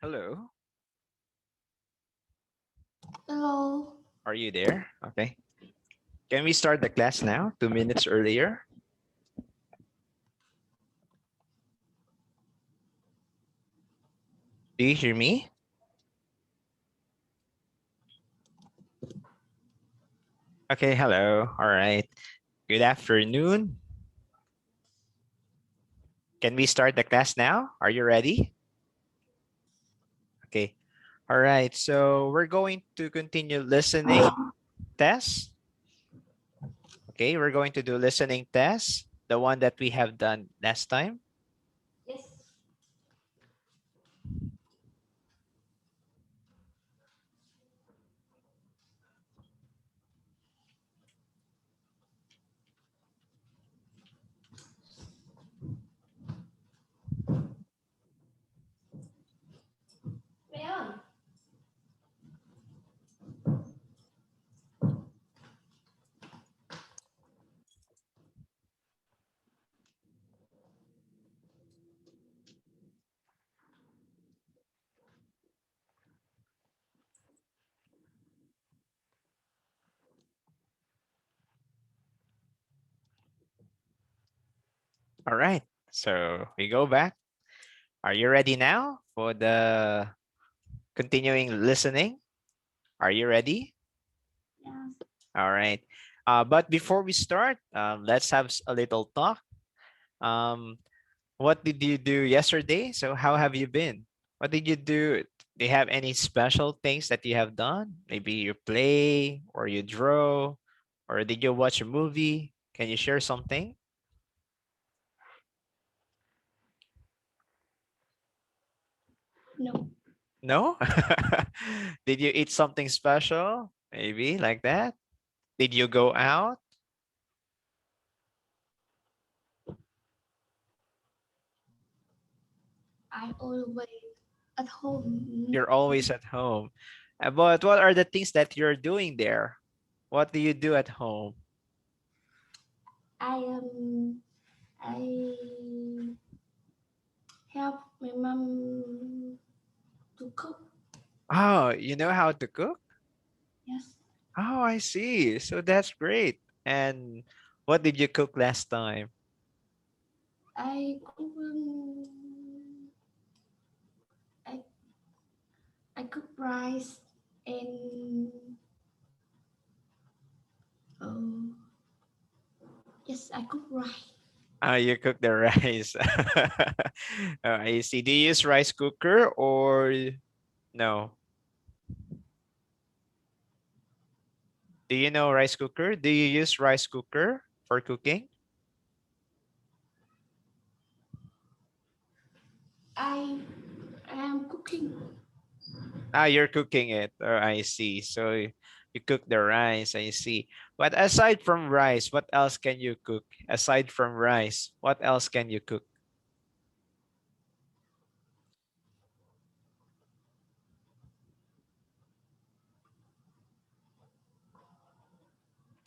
Hello, Hello. are you there? Okay. Can we start the class now? 2 minutes earlier. Do you hear me? Okay, hello. All right. Good afternoon. Can we start the class now? Are you ready? Okay. All right. So we're going to continue listening test. Okay, we're going to do listening test, the one that we have done last time. Yes. Mẹ ơi. All right. So we go back. Are you ready now for the continuing listening? Are you ready? Yes. All right. But before we start, let's have a little talk. Um, what did you do yesterday? So how have you been? What did you do? Do you have any special things that you have done? Maybe you play or you draw or did you watch a movie? Can you share something? No. No? Did you eat something special? Maybe like that? Did you go out? I always at home. You're always at home. But what are the things that you're doing there? What do you do at home? I help my mom to cook. Oh, you know how to cook? Yes. Oh, I see. So that's great. And what did you cook last time? I cook I I cook rice and oh yes I cook rice. Oh, you cook the rice. Oh, I see. Do you use rice cooker or no? Do you know rice cooker? Do you use rice cooker for cooking? I am cooking. Ah, you're cooking it. Oh, I see. So you cook the rice. I see. But aside from rice, what else can you cook? Aside from rice, what else can you cook?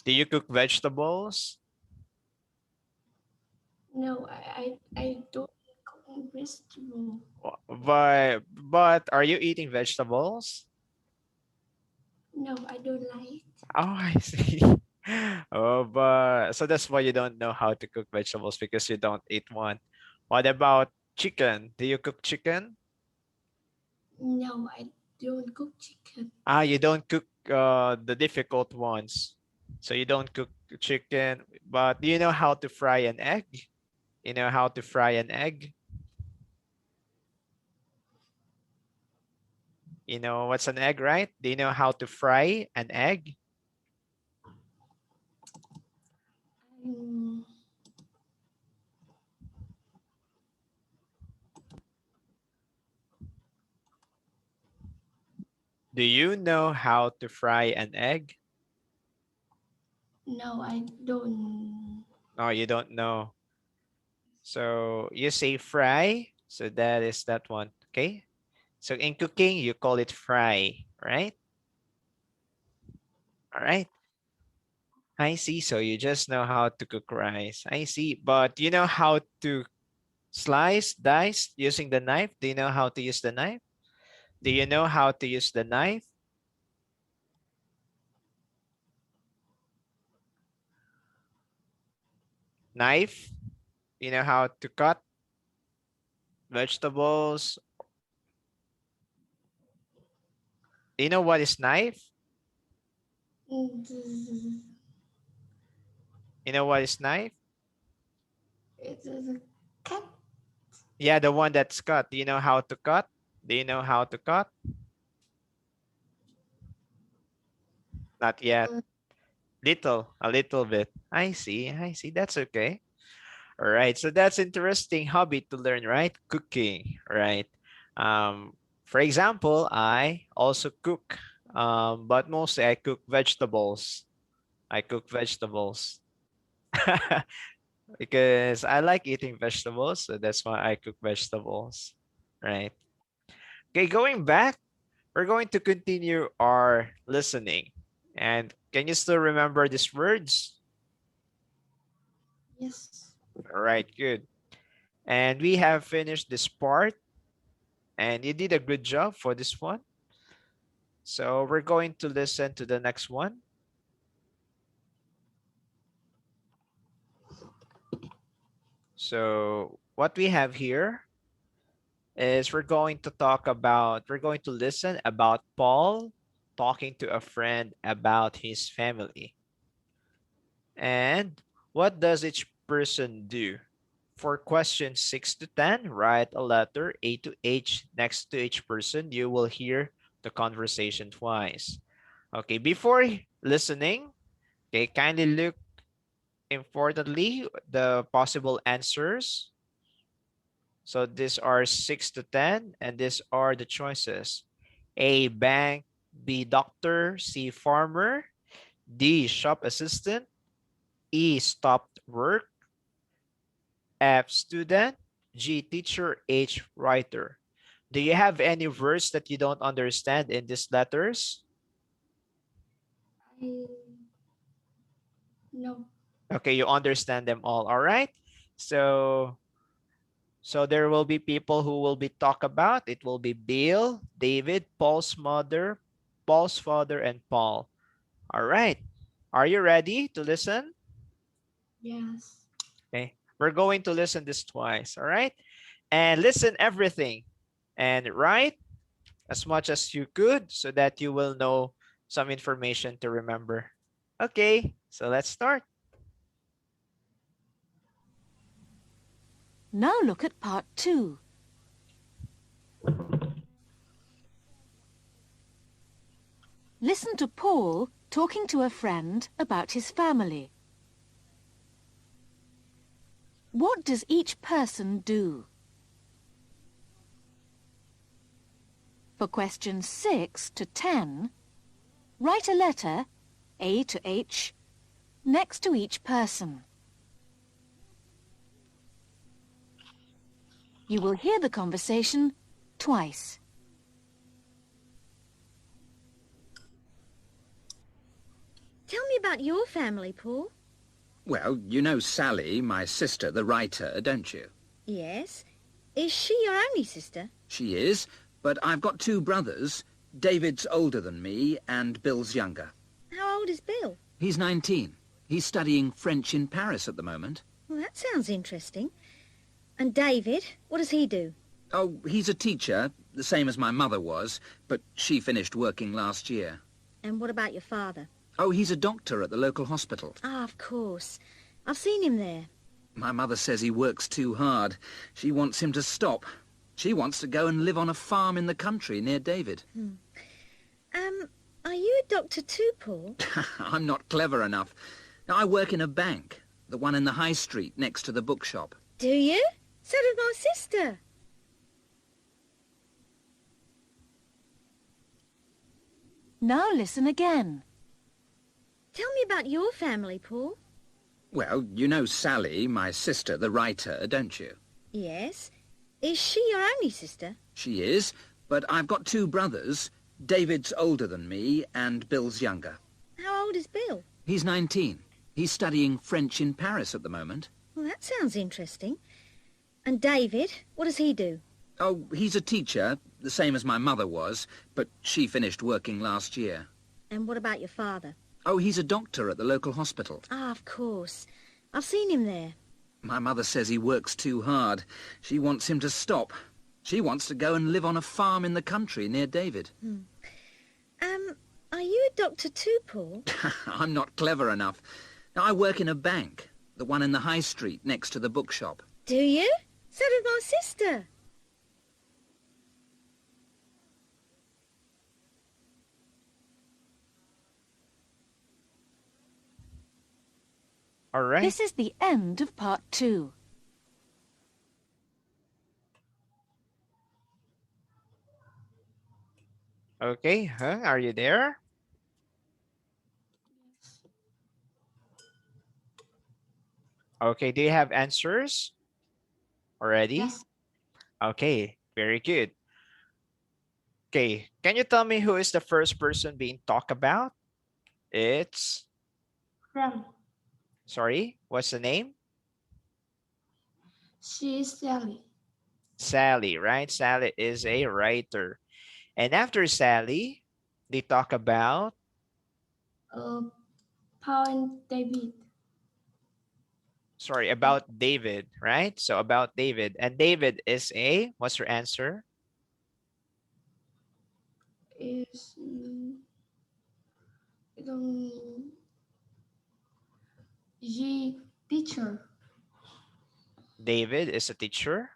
Do you cook vegetables? No, I don't cook vegetable. But are you eating vegetables? No, I don't like. Oh, I see. Oh, but so that's why you don't know how to cook vegetables because you don't eat one. What about chicken? Do you cook chicken? No, I don't cook chicken. Ah, you don't cook the difficult ones. So you don't cook chicken, but do you know how to fry an egg? You know how to fry an egg? You know what's an egg, right? Do you know how to fry an egg? Mm, Do you know how to fry an egg? no, I don't. No, you don't know. So you say fry. So that is that one. Okay. So in cooking, you call it fry, right? All right. I see. So you just know how to cook rice. I see. But you know how to slice, dice using the knife? Do you know how to use the knife? Do you know how to use the knife? Knife? You know how to cut vegetables? Do you know what is knife? The- You know what is knife? It's a cat. Yeah, the one that's cut. Do you know how to cut? Do you know how to cut? Not yet. Uh, A little bit. I see. I see. That's okay. All right. So that's interesting hobby to learn, right? Cooking, right? Um, for example, I also cook, but mostly I cook vegetables. I cook vegetables because I like eating vegetables, so that's why I cook vegetables, right? Okay, going back, we're going to continue our listening. And can you still remember these words? yes. All right, good. And we have finished this part, and you did a good job for this one. So we're going to listen to the next one. So what we have here is we're going to listen about Paul talking to a friend about his family. And what does each person do? For questions 6 to 10, write a letter A to H next to each person. You will hear the conversation twice. Okay, before listening, okay, kindly look importantly the possible answers. So these are 6 to 10, and these are the choices. A, bank. B, doctor. C, farmer. D, shop assistant. E, stopped work. F, student. G, teacher. H, writer. Do you have any words that you don't understand in these letters? I no. Okay, you understand them all right? So there will be people who will be talked about. It will be Bill, David, Paul's mother, Paul's father, and Paul. All right. Are you ready to listen? Yes. Okay. We're going to listen this twice. All right. And listen everything and write as much as you could so that you will know some information to remember. Okay. So let's start. Now look at part 2. Listen to Paul talking to a friend about his family. What does each person do? For questions 6 to 10, write a letter, A to H, next to each person. You will hear the conversation twice. Tell me about your family, Paul. Well, you know Sally, my sister, the writer, don't you? Yes. Is she your only sister? She is, but I've got two brothers. David's older than me, and Bill's younger. How old is Bill? He's 19. He's studying French in Paris at the moment. Well, that sounds interesting. And David, what does he do? Oh, he's a teacher, the same as my mother was, but she finished working last year. And what about your father? Oh, he's a doctor at the local hospital. Ah, of course. I've seen him there. My mother says he works too hard. She wants him to stop. She wants to go and live on a farm in the country near David. Are you a doctor too, Paul? I'm not clever enough. I work in a bank, the one in the high street next to the bookshop. Do you? So did my sister. Now listen again. Tell me about your family, Paul. Well, you know Sally, my sister, the writer, don't you? Yes. Is she your only sister? She is, but I've got two brothers. David's older than me, and Bill's younger. How old is Bill? He's 19. He's studying French in Paris at the moment. Well, that sounds interesting. And David, what does he do? Oh, he's a teacher, the same as my mother was, but she finished working last year. And what about your father? Oh, he's a doctor at the local hospital. Ah, of course. I've seen him there. My mother says he works too hard. She wants him to stop. She wants to go and live on a farm in the country near David. Are you a doctor too, Paul? I'm not clever enough. I work in a bank, the one in the high street next to the bookshop. Do you? So does my sister. All right. This is the end of part 2. Okay, Hung, are you there? Okay, do you have answers already? Yes. Okay, very good. Okay, can you tell me who is the first person being talked about? It's, Ram. sorry, what's the name? She is Sally. Sally, right? Sally is a writer. And after Sally, they talk about, Paul and David. sorry, about David, right? So about David. And David is a, what's your answer? Is G teacher. David is a teacher.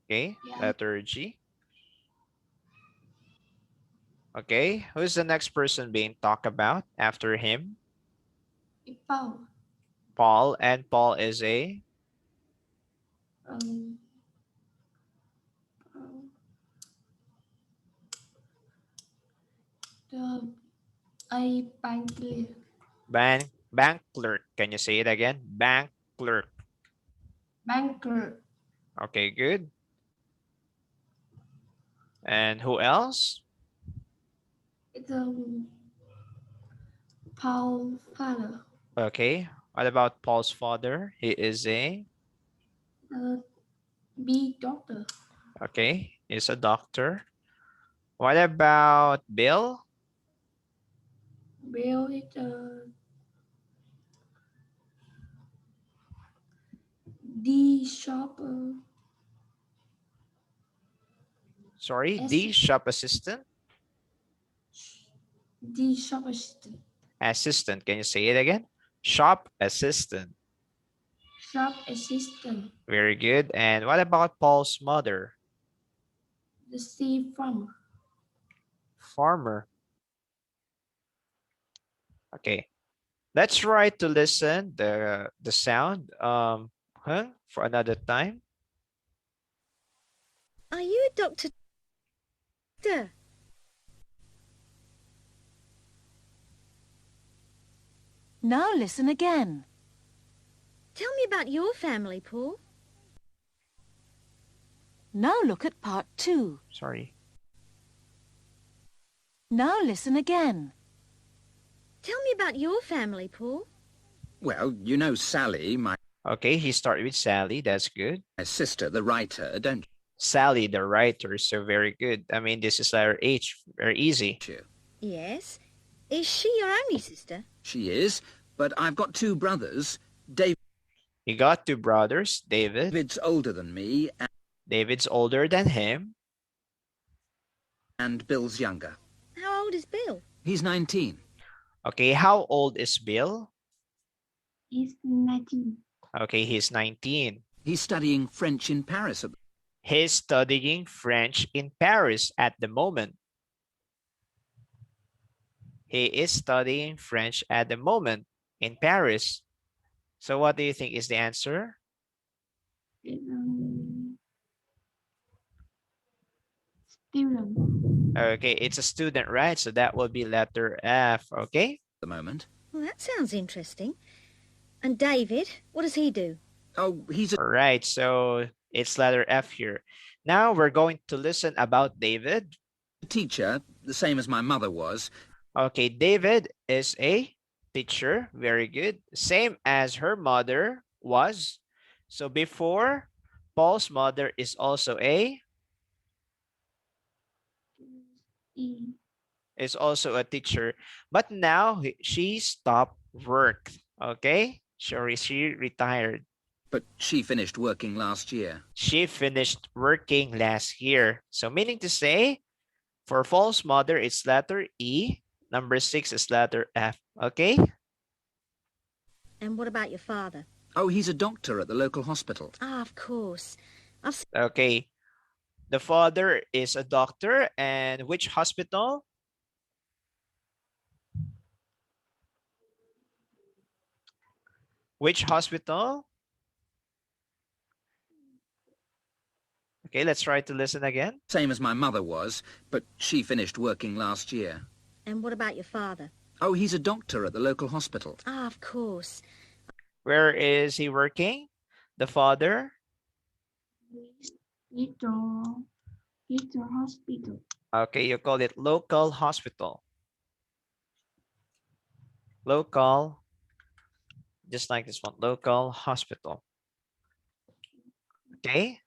Okay, Yeah. letter G. Okay, who's the next person being talked about after him? Paul. Paul, and Paul is a, Um, the a bank clerk. Can you say it again? Bank clerk. banker. Okay, good. And who else? It's Paul father. Okay, what about Paul's father? He is a, B doctor. okay, he's a doctor. What about Bill? Bill is D shopper. Sorry, the shop assistant? D shop assistant. Assistant, can you say it again? Shop assistant. Shop assistant. Very good. And what about Paul's mother? The C farmer. Farmer. Okay, let's try to listen the sound for another time. Are you a doctor? Now listen again. Tell me about your family, Paul. Now look at part 2. Sorry. Now listen again. Tell me about your family, Paul. Well, you know Sally, my Okay, he started with Sally. That's good. sister, the writer, don't Sally, the writer. So very good. I mean, this is letter H. Very easy. you? Yes. Is she your only sister? She is, but I've got two brothers. He got two brothers. David's older than me, David's older than him. and Bill's younger. How old is Bill? He's 19. Okay, how old is Bill? He's 19. Okay, he's 19. He's studying French in Paris. He's studying French in Paris at the moment. He is studying French at the moment in Paris. So what do you think is the answer? Student. Okay, it's a student, right? So that will be letter F, okay? At the moment. Well, that sounds interesting. And David, what does he do? Oh, he's a All right, so it's letter F here. Now we're going to listen about David. teacher, the same as my mother was. Okay, David is a teacher. Very good. Same as her mother was. So before, Paul's mother is also a E. is also a teacher, but now she stopped work. Okay, she retired. But she finished working last year. She finished working last year. So meaning to say, for false mother, it's letter E. Number 6 is letter F. Okay. And what about your father? Oh, he's a doctor at the local hospital. Ah, of course. Okay. The father is a doctor, and which hospital? Which hospital? Okay, let's try to listen again. Same as my mother was, but she finished working last year. And what about your father? Oh, he's a doctor at the local hospital. Ah, of course. Where is he working? The father? Little, little hospital. Okay, you call it local hospital. Local, just like this one, local hospital. Okay,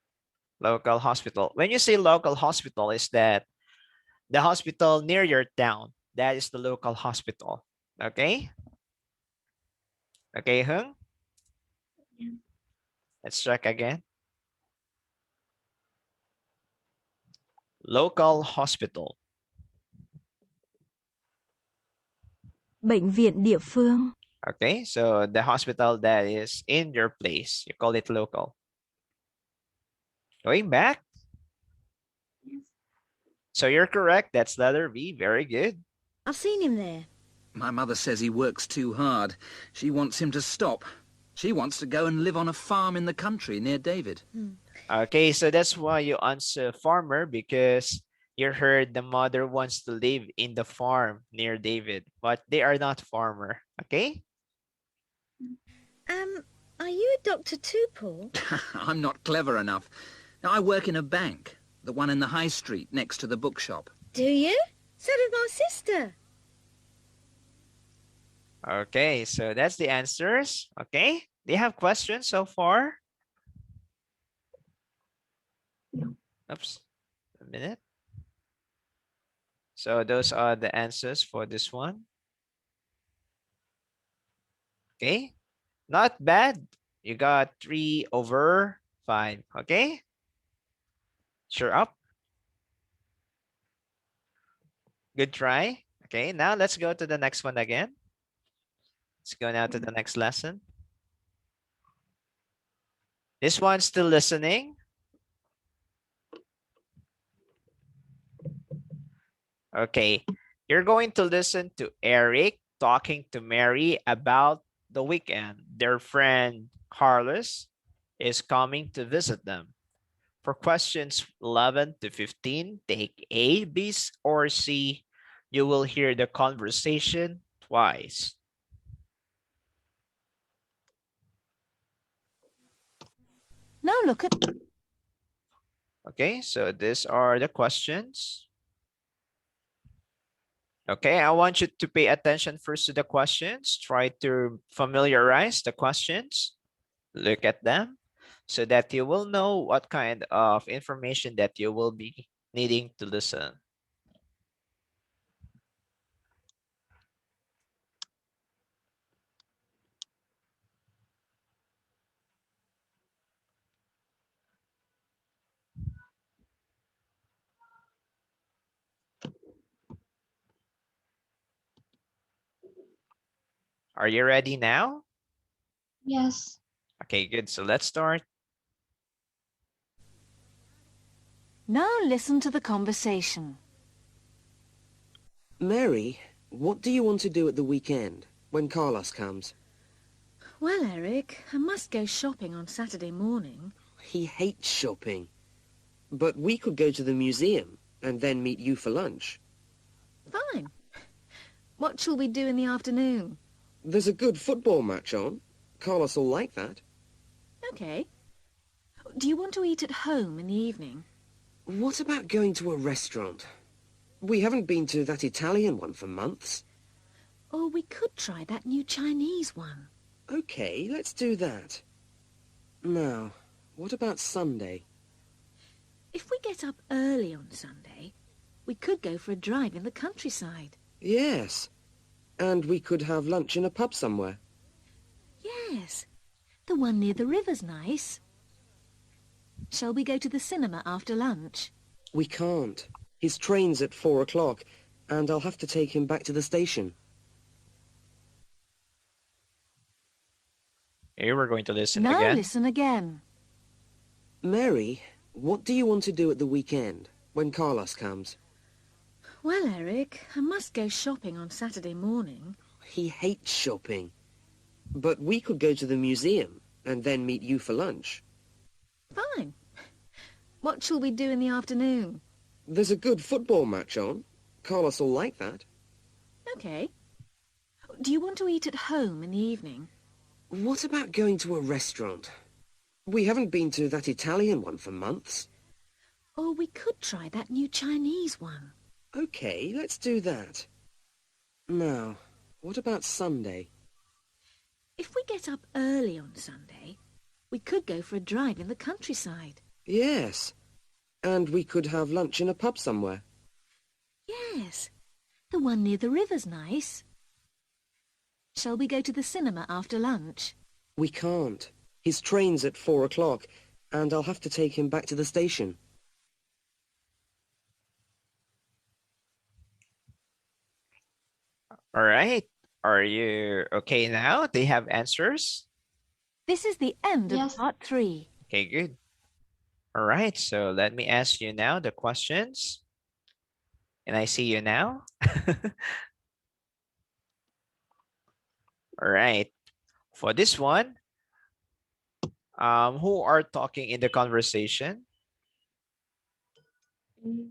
local hospital. When you say local hospital, is that the hospital near your town? That is the local hospital. Okay? Okay, Hung? Yeah. Let's check again. Local hospital. Bệnh viện địa phương. Okay, so the hospital that is in your place, you call it local. Going back. Yes. So you're correct. That's letter B. Very good. I've seen him there. My mother says he works too hard. She wants him to stop. She wants to go and live on a farm in the country near David. Okay, so that's why you answer farmer, because you heard the mother wants to live in the farm near David, but they are not farmer. Okay? Are you a doctor too, Paul? I'm not clever enough. I work in a bank, the one in the high street next to the bookshop. Do you? So did my sister. Okay, so that's the answers. Okay? Do you have questions so far? No. Oops. A minute. So those are the answers for this one. Okay? Not bad. You got 3/5. Okay? Sure up. Good try. Okay, now let's go to the next one again. Let's go now to the next lesson. This one's still listening. Okay, you're going to listen to Eric talking to Mary about the weekend. Their friend Carlos is coming to visit them. For questions 11 to 15, take A, B, or C. You will hear the conversation twice. Now look at... Okay, so these are the questions. Okay, I want you to pay attention first to the questions. Try to familiarize the questions. Look at them so that you will know what kind of information that you will be needing to listen. Are you ready now? Yes. Okay, good. So let's start. Now listen to the conversation. Mary, what do you want to do at the weekend when Carlos comes? Well, Eric, I must go shopping on Saturday morning. He hates shopping. But we could go to the museum and then meet you for lunch. Fine. What shall we do in the afternoon? There's a good football match on. Carlos will like that. Okay. Do you want to eat at home in the evening? What about going to a restaurant? We haven't been to that Italian one for months. Or we could try that new Chinese one. Okay, let's do that. Now, what about Sunday? If we get up early on Sunday, We could go for a drive in the countryside. Yes. And we could have lunch in a pub somewhere. Yes. The one near the river's nice. Shall we go to the cinema after lunch? We can't. His train's at 4 o'clock, and I'll have to take him back to the station. Here we're going to listen Now again. listen again. Mary, what do you want to do at the weekend, when Carlos comes? Well, Eric, I must go shopping on Saturday morning. He hates shopping. But we could go to the museum, and then meet you for lunch. Fine. What shall we do in the afternoon? There's a good football match on. Carlos will like that. OK. Do you want to eat at home in the evening? What about going to a restaurant? We haven't been to that Italian one for months. Or we could try that new Chinese one. Okay, let's do that. Now, what about Sunday? If we get up early on Sunday, we could go for a drive in the countryside. Yes. And we could have lunch in a pub somewhere. Yes. The one near the river's nice. Shall we go to the cinema after lunch? We can't. His train's at 4 o'clock, and I'll have to take him back to the station. All right. Are you okay now? They have answers? This is the end of Yes. part 3. Okay, good. All right. So let me ask you now the questions. And I see you now. All right. For this one, who are talking in the conversation? Mm,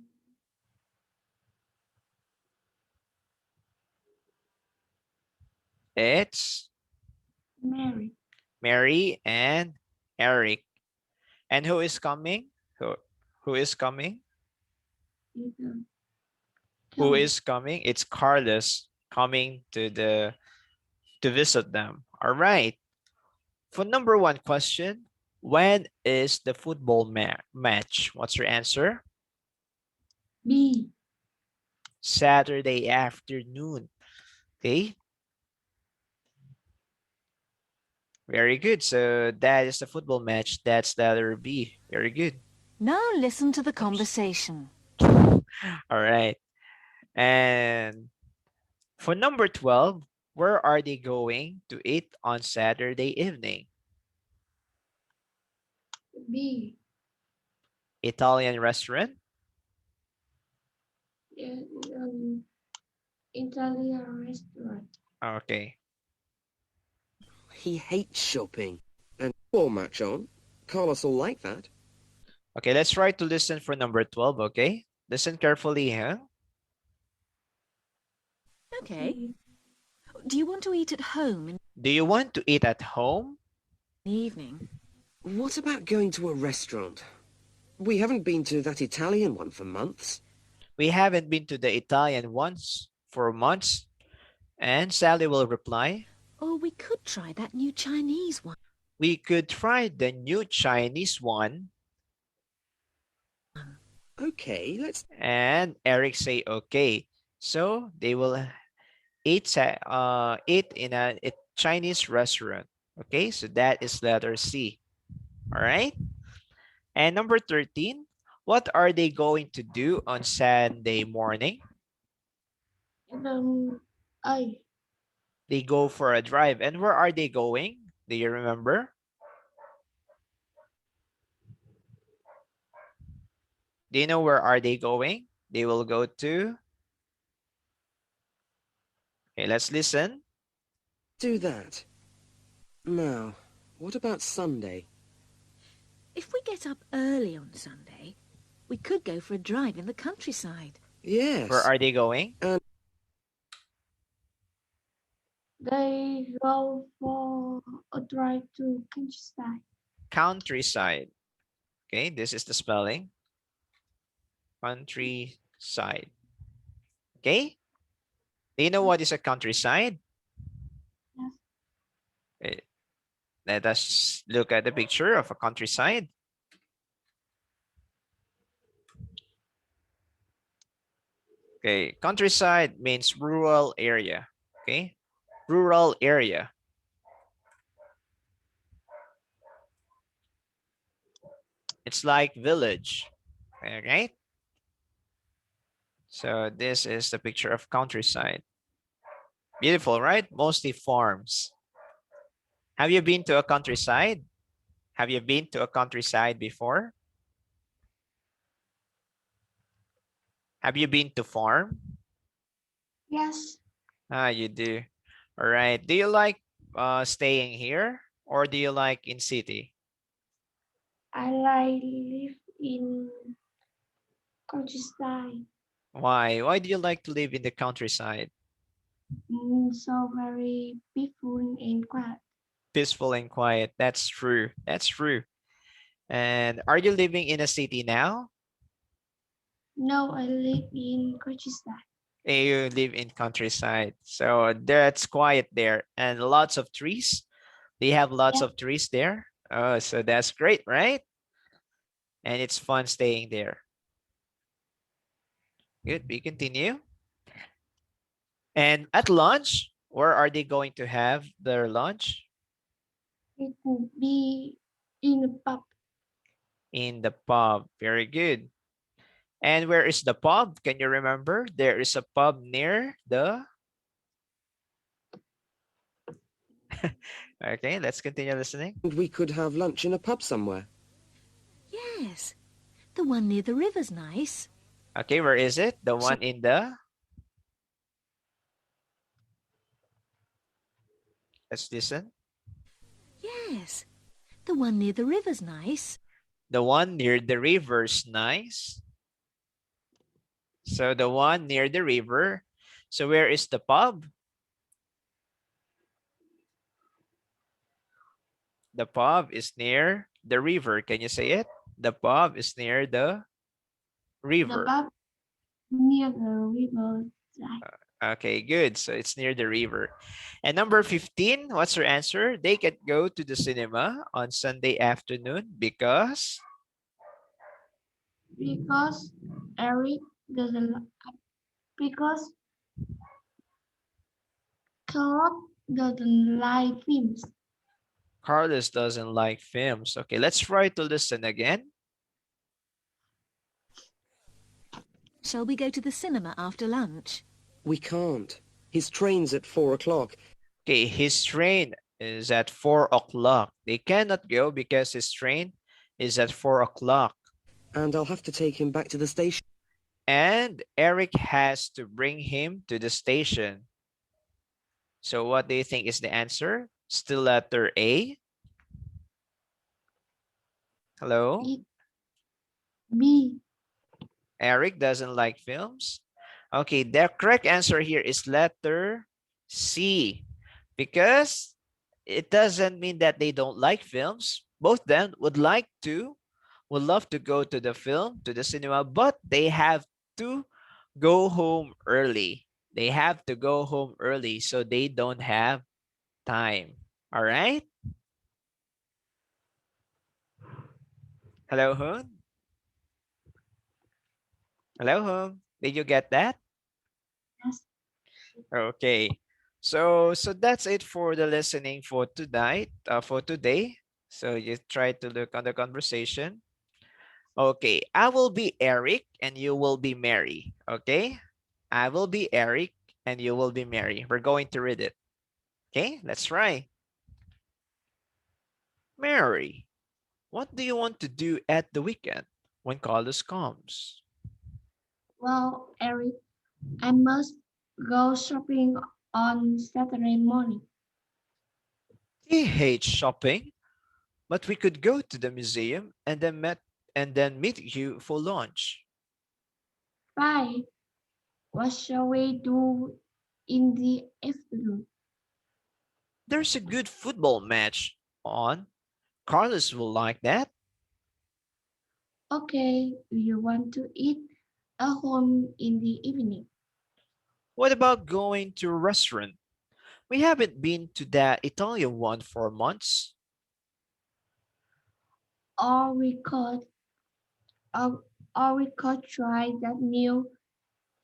It's Mary. Mary and Eric. And who is coming? Who is coming? You can Who come. is coming? It's Carlos coming to visit them. All right. For number 1 question, when is the football match? What's your answer? B. Saturday afternoon. Okay. Very good. So that is the football match. That's the letter B. Very good. Now listen to the conversation. All right. And for number 12, where are they going to eat on Saturday evening? B. Italian restaurant? Yeah, Italian restaurant. Okay. He hates shopping. And football match on. Carlos will like that. Okay, let's try to listen for number 12, okay? Listen carefully, huh? OK. B. Do you want to eat at home in Do you want to eat at home? the evening? What about going to a restaurant? We haven't been to that Italian one for months. We haven't been to the Italian ones for months. And Sally will reply, Or we could try that new Chinese one. we could try the new Chinese one. Okay, let's... And Eric say, okay. So they will eat in a Chinese restaurant. Okay, so that is letter C. All right. And number 13, what are they going to do on Sunday morning? I. They go for a drive. And where are they going? Do you remember? Do you know where are they going? They will go to... Okay, let's listen. do that. Now, what about Sunday? If we get up early on Sunday, we could go for a drive in the countryside. Yes. Where are they going? They go for a drive to countryside. Countryside. Okay, this is the spelling. Countryside. Okay? Do you know what is a countryside? Yes. Okay. Let us look at the picture of a countryside. Okay, countryside means rural area. Okay, rural area. It's like village. Okay, so this is the picture of countryside. Beautiful, right? Mostly farms. Have you been to a countryside? Have you been to a countryside before? Have you been to farm? Yes, Ah, you do. All right. Do you like staying here or do you like in city? I like live in countryside. Why? Why do you like to live in the countryside? So very peaceful and quiet. Peaceful and quiet. That's true. That's true. And are you living in a city now? No, I live in countryside. You live in countryside. So that's quiet there and lots of trees. They have lots Yeah, of trees there. Oh, so that's great, right? And it's fun staying there. Good. We continue. And at lunch, where are they going to have their lunch? it would be in a pub. In the pub. Very good. And where is the pub? Can you remember? There is a pub near the. Okay, let's continue listening. And we could have lunch in a pub somewhere. Yes, the one near the river's nice. Okay, where is it? The So one in the. Let's listen. Yes, the one near the river's nice. The one near the river's nice. So the one near the river. So where is the pub? The pub is near the river. Can you say it? The pub is near the The river. pub near the river side. Okay, good. So it's near the river. And number 15, what's your answer? They can go to the cinema on Sunday afternoon because Because Eric doesn't because Carrot doesn't like films. Carlos doesn't like films. Okay, let's try to listen again. Shall we go to the cinema after lunch? we can't. His train's at 4 o'clock. Okay, his train is at 4 o'clock. They cannot go because his train is at 4 o'clock. And I'll have to take him back to the station. And Eric has to bring him to the station. So what do you think is the answer? Still letter A? Hello? It B. Eric doesn't like films. Okay, the correct answer here is letter C. Because it doesn't mean that they don't like films. Both them would love to go to the film, to the cinema, but they have to go home early. They have to go home early, so they don't have time. All right? Hello, Hoon? Hello, Hoon? Did you get that? Yes. Okay. So that's it for the listening for tonight, for today. So you try to look on the conversation. Okay, I will be Eric and you will be Mary. Okay, I will be Eric and you will be Mary. We're going to read it. Okay, let's try. Mary, what do you want to do at the weekend when Carlos comes? Well, Eric, I must go shopping on Saturday morning. He hates shopping, but we could go to the museum and then meet you for lunch. Bye. What shall we do in the afternoon? There's a good football match on. Carlos will like that. Okay, do you want to eat at home in the evening? What about going to a restaurant? We haven't been to that Italian one for months. Or we could, or, or we could try that new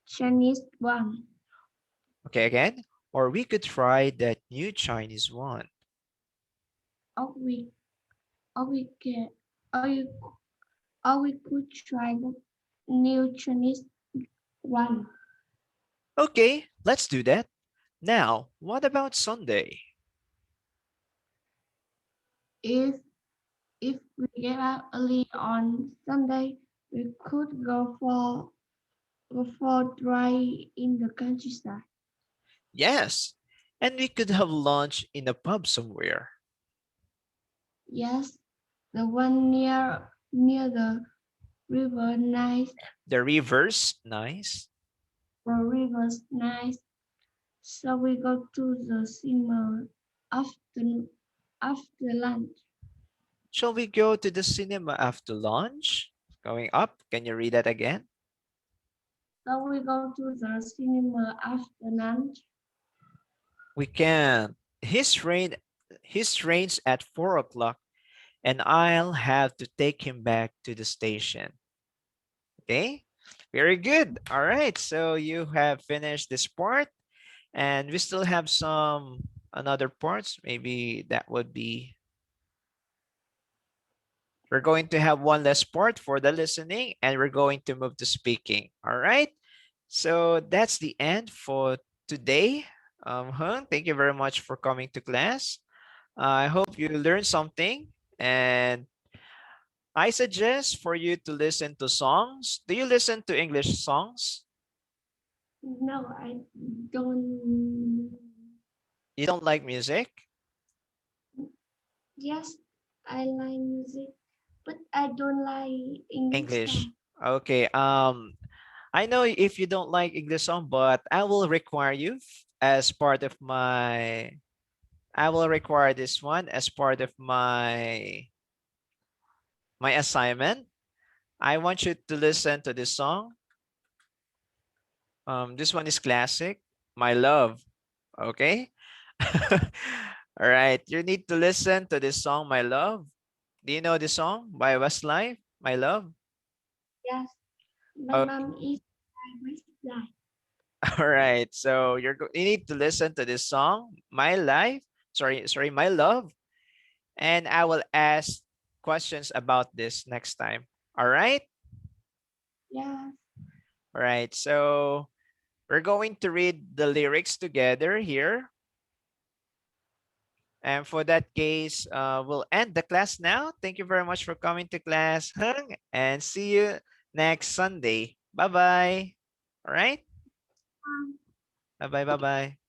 Chinese one. Okay, again. Or we could try that new Chinese one. Or we can, or you, or we could try the new Chinese one. Okay, let's do that. Now, what about Sunday? If if we get up early on Sunday, we could go for drive in the countryside. Yes, and we could have lunch in a pub somewhere. Yes, the one near the river nice. The river's nice. The river's nice. So we go to the cinema after after lunch. Shall we go to the cinema after lunch? Going up, can you read that again? So we go to the cinema after lunch. We can. His train's at 4 o'clock and I'll have to take him back to the station. Okay, very good. All right, so you have finished this part and we still have some another parts. Maybe that would be, we're going to have one less part for the listening and we're going to move to speaking. All right, so that's the end for today. Hung, thank you very much for coming to class. I hope you learned something and I suggest for you to listen to songs. Do you listen to English songs? No, I don't. You don't like music? Yes, I like music, but I don't like English English. song. Okay. I know if you don't like English song, but I will require you as part of my, I will require this one as part of my assignment. I want you to listen to this song. This one is classic, My Love. Okay. All right. You need to listen to this song, My Love. Do you know this song by Westlife, My Love? Yes, my Oh, mom is my Westlife. all right. So you need to listen to this song, My Life. Sorry, My Love. And I will ask questions about this next time. All right. Yes, All right. So we're going to read the lyrics together here. And for that case, we'll end the class now. Thank you very much for coming to class, Hung, and see you next Sunday. Bye-bye. All right. um, Bye-bye. Bye-bye.